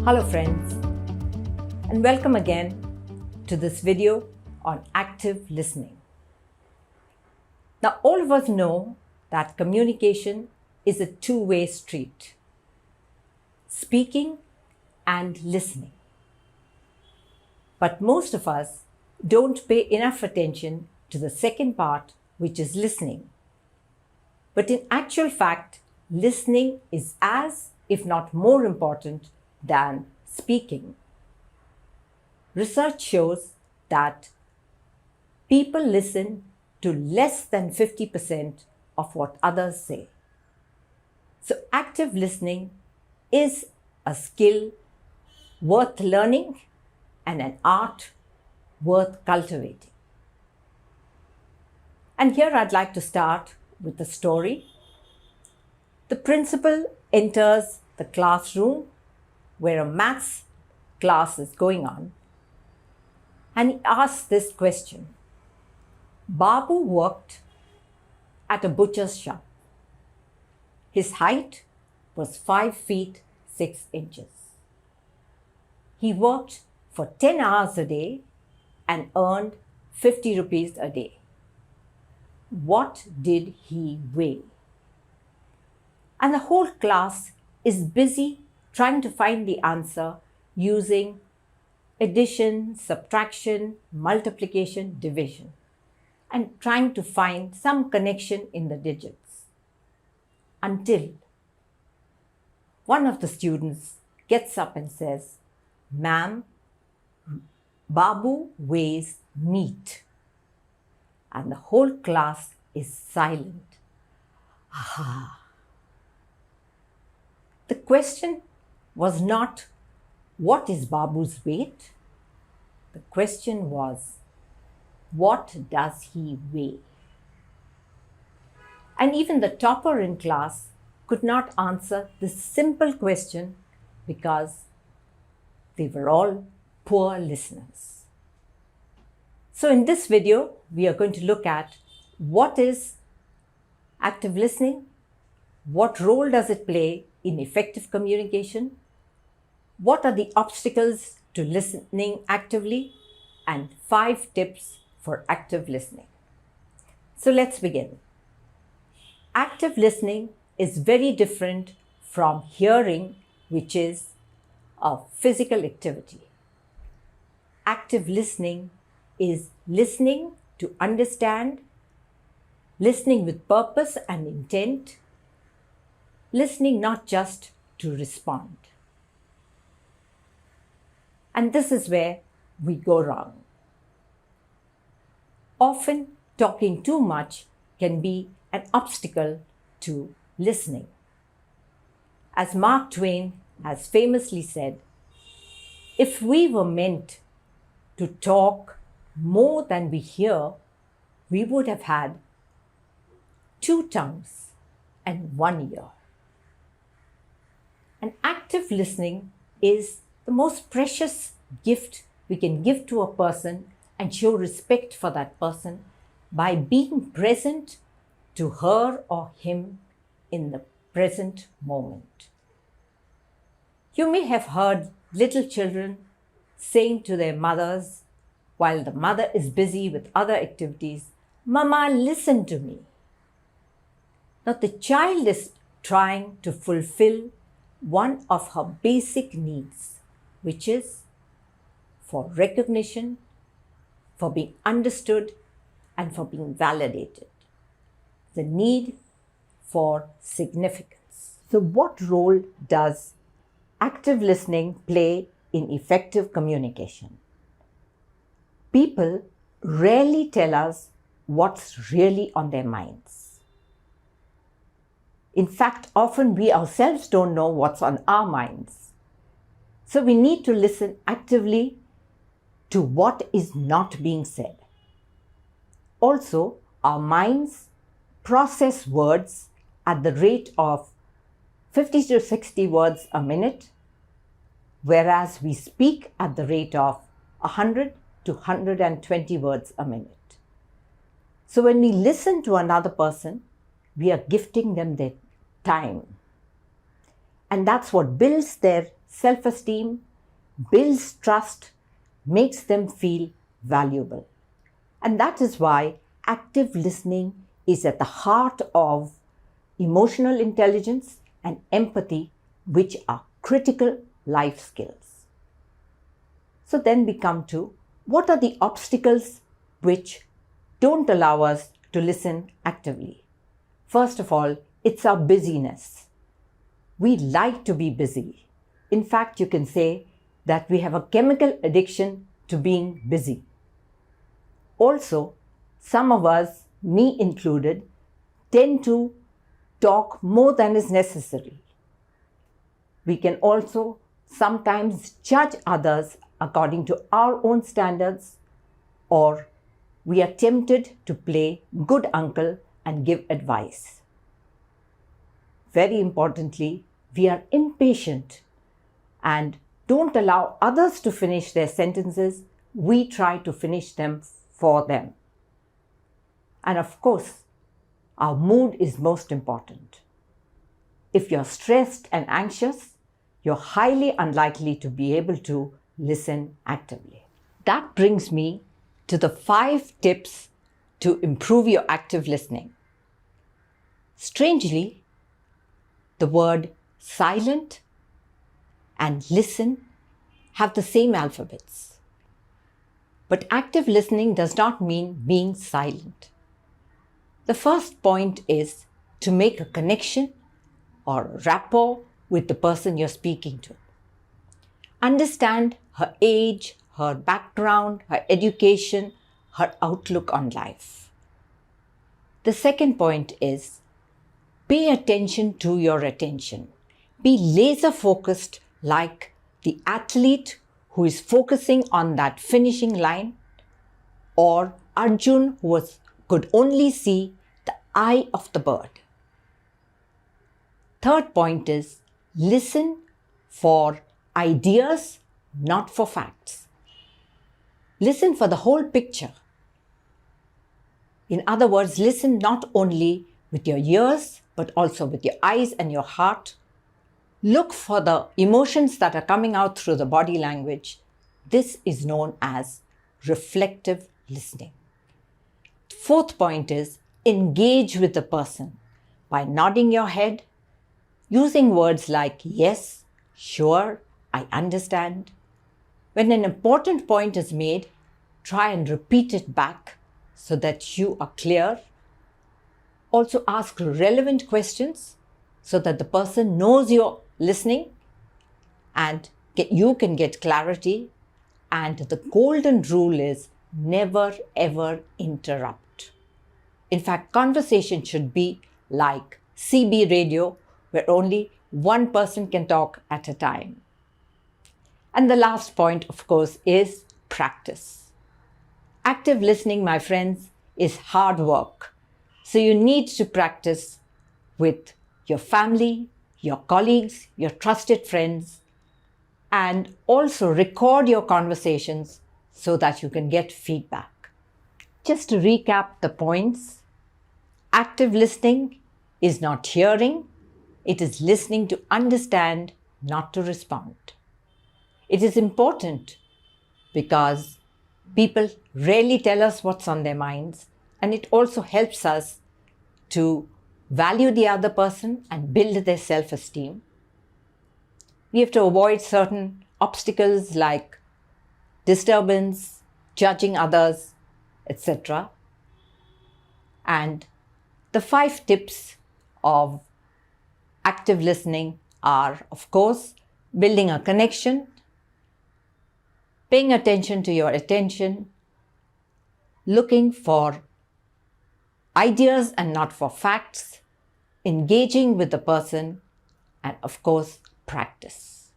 Hello friends, and welcome again to this video on active listening. Now all of us know that communication is a two-way street, speaking and listening. But most of us don't pay enough attention to the second part, which is listening. But in actual fact, listening is as, if not more important than speaking. Research shows that people listen to less than 50% of what others say. So active listening is a skill worth learning and an art worth cultivating. And here I'd like to start with a story. The principal enters the classroom where a maths class is going on, and he asks this question. Babu worked at a butcher's shop. His height was 5 feet 6 inches. He worked for 10 hours a day and earned 50 rupees a day. What did he weigh? And the whole class is busy trying to find the answer using addition, subtraction, multiplication, division, and trying to find some connection in the digits. Until one of the students gets up and says, "Ma'am, Babu weighs meat." And the whole class is silent. Aha! The question was not, what is Babu's weight? The question was, what does he weigh? And even the topper in class could not answer this simple question because they were all poor listeners. So in this video, we are going to look at what is active listening, what role does it play in effective communication, what are the obstacles to listening actively, and 5 tips for active listening. So let's begin. Active listening is very different from hearing, which is a physical activity. Active listening is listening to understand, listening with purpose and intent, listening not just to respond. And this is where we go wrong. Often, talking too much can be an obstacle to listening. As Mark Twain has famously said, if we were meant to talk more than we hear, we would have had 2 tongues and 1 ear. And active listening is the most precious gift we can give to a person and show respect for that person by being present to her or him in the present moment. You may have heard little children saying to their mothers while the mother is busy with other activities, "Mama, listen to me." Now the child is trying to fulfill one of her basic needs, which is for recognition, for being understood, and for being validated. The need for significance. So what role does active listening play in effective communication? People rarely tell us what's really on their minds. In fact, often we ourselves don't know what's on our minds. So we need to listen actively to what is not being said. Also, our minds process words at the rate of 50 to 60 words a minute, whereas we speak at the rate of 100 to 120 words a minute. So when we listen to another person, we are gifting them their time. And that's what builds their self-esteem, builds trust, makes them feel valuable. And that is why active listening is at the heart of emotional intelligence and empathy, which are critical life skills. So then we come to, what are the obstacles which don't allow us to listen actively? First of all, it's our busyness. We like to be busy. In fact, you can say that we have a chemical addiction to being busy. Also, some of us, me included, tend to talk more than is necessary. We can also sometimes judge others according to our own standards, or we are tempted to play good uncle and give advice. Very importantly, we are impatient and don't allow others to finish their sentences. We try to finish them for them. And of course, our mood is most important. If you're stressed and anxious, you're highly unlikely to be able to listen actively. That brings me to the 5 tips to improve your active listening. Strangely, the word silent and listen have the same alphabets. But active listening does not mean being silent. The first point is to make a connection or rapport with the person you're speaking to. Understand her age, her background, her education, her outlook on life. The second point is pay attention to your attention. Be laser focused like the athlete who is focusing on that finishing line, or Arjun who could only see the eye of the bird. Third point is listen for ideas, not for facts. Listen for the whole picture. In other words, listen not only with your ears, but also with your eyes and your heart. Look for the emotions that are coming out through the body language. This is known as reflective listening. Fourth point is engage with the person by nodding your head, using words like yes, sure, I understand. When an important point is made, try and repeat it back so that you are clear. Also ask relevant questions so that the person knows you're listening and you can get clarity. And the golden rule is never ever interrupt. In fact, conversation should be like CB radio, where only one person can talk at a time. And the last point, of course, is practice. Active listening, my friends, is hard work. So you need to practice with your family, your colleagues, your trusted friends, and also record your conversations so that you can get feedback. Just to recap the points, active listening is not hearing, it is listening to understand, not to respond. It is important because people rarely tell us what's on their minds, and it also helps us to value the other person and build their self-esteem. We have to avoid certain obstacles like disturbance, judging others, etc. And the 5 tips of active listening are, of course, building a connection, paying attention to your attention, looking for ideas and not for facts, engaging with the person, and of course, practice.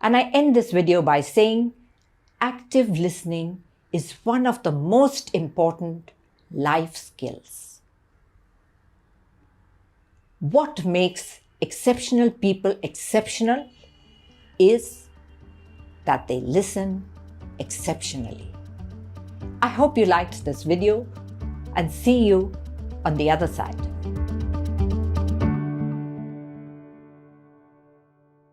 And I end this video by saying active listening is one of the most important life skills. What makes exceptional people exceptional is that they listen exceptionally. I hope you liked this video and see you on the other side.